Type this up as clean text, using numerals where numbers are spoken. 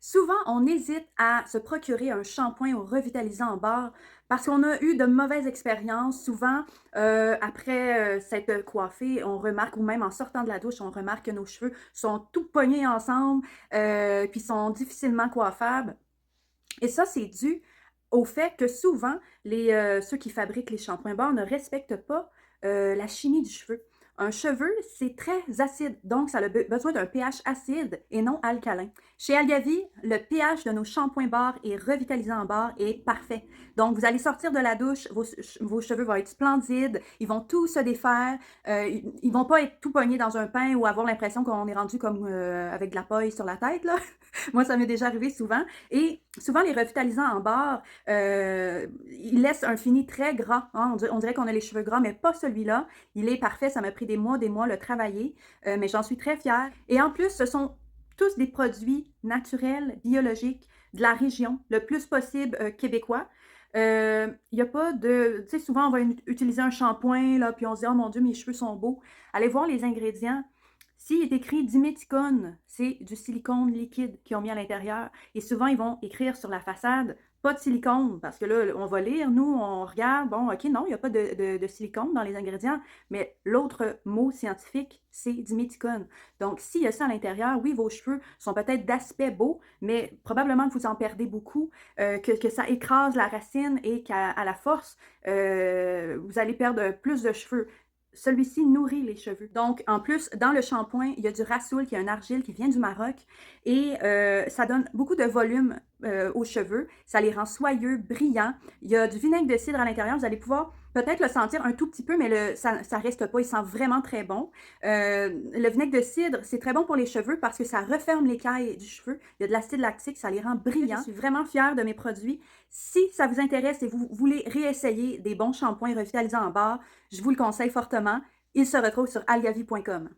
Souvent, on hésite à se procurer un shampoing ou revitalisant en barre parce qu'on a eu de mauvaises expériences. Souvent, après s'être coiffé, on remarque, ou même en sortant de la douche, on remarque que nos cheveux sont tout pognés ensemble, puis sont difficilement coiffables. Et ça, c'est dû au fait que souvent, ceux qui fabriquent les shampoings barres ne respectent pas la chimie du cheveu. Un cheveu, c'est très acide, donc ça a besoin d'un pH acide et non alcalin. Chez Algavi, le pH de nos shampoings barres et revitalisants en barre est parfait. Donc, vous allez sortir de la douche, vos cheveux vont être splendides, ils vont tous se défaire, ils vont pas être tout pognés dans un pain ou avoir l'impression qu'on est rendu comme avec de la paille sur la tête, là. Moi, ça m'est déjà arrivé souvent. Et souvent, les revitalisants en barre, ils laissent un fini très gras, hein. On dirait qu'on a les cheveux gras, mais pas celui-là. Il est parfait. Ça m'a pris des mois le travailler, mais j'en suis très fière. Et en plus, ce sont tous des produits naturels, biologiques, de la région, le plus possible québécois. Il n'y a pas de... Tu sais, souvent, on va utiliser un shampoing, là, puis on se dit « Oh mon Dieu, mes cheveux sont beaux ». Allez voir les ingrédients. S'il est écrit diméthicone, c'est du silicone liquide qu'ils ont mis à l'intérieur. Et souvent, ils vont écrire sur la façade pas de silicone, parce que là, on va lire, nous, on regarde, bon, OK, non, il n'y a pas de silicone dans les ingrédients, mais l'autre mot scientifique, c'est diméthicone. Donc, s'il y a ça à l'intérieur, oui, vos cheveux sont peut-être d'aspect beau, mais probablement que vous en perdez beaucoup, que ça écrase la racine et qu'à la force, vous allez perdre plus de cheveux. Celui-ci nourrit les cheveux. Donc, en plus, dans le shampoing, il y a du Rassoul, qui est un argile qui vient du Maroc, et ça donne beaucoup de volume aux cheveux. Ça les rend soyeux, brillants. Il y a du vinaigre de cidre à l'intérieur. Vous allez pouvoir peut-être le sentir un tout petit peu, mais ça reste pas. Il sent vraiment très bon. Le vinaigre de cidre, c'est très bon pour les cheveux parce que ça referme l'écaille du cheveu. Il y a de l'acide lactique, ça les rend brillants. Je suis vraiment fière de mes produits. Si ça vous intéresse et vous voulez réessayer des bons shampoings revitalisants en barre, je vous le conseille fortement. Il se retrouve sur algavi.com.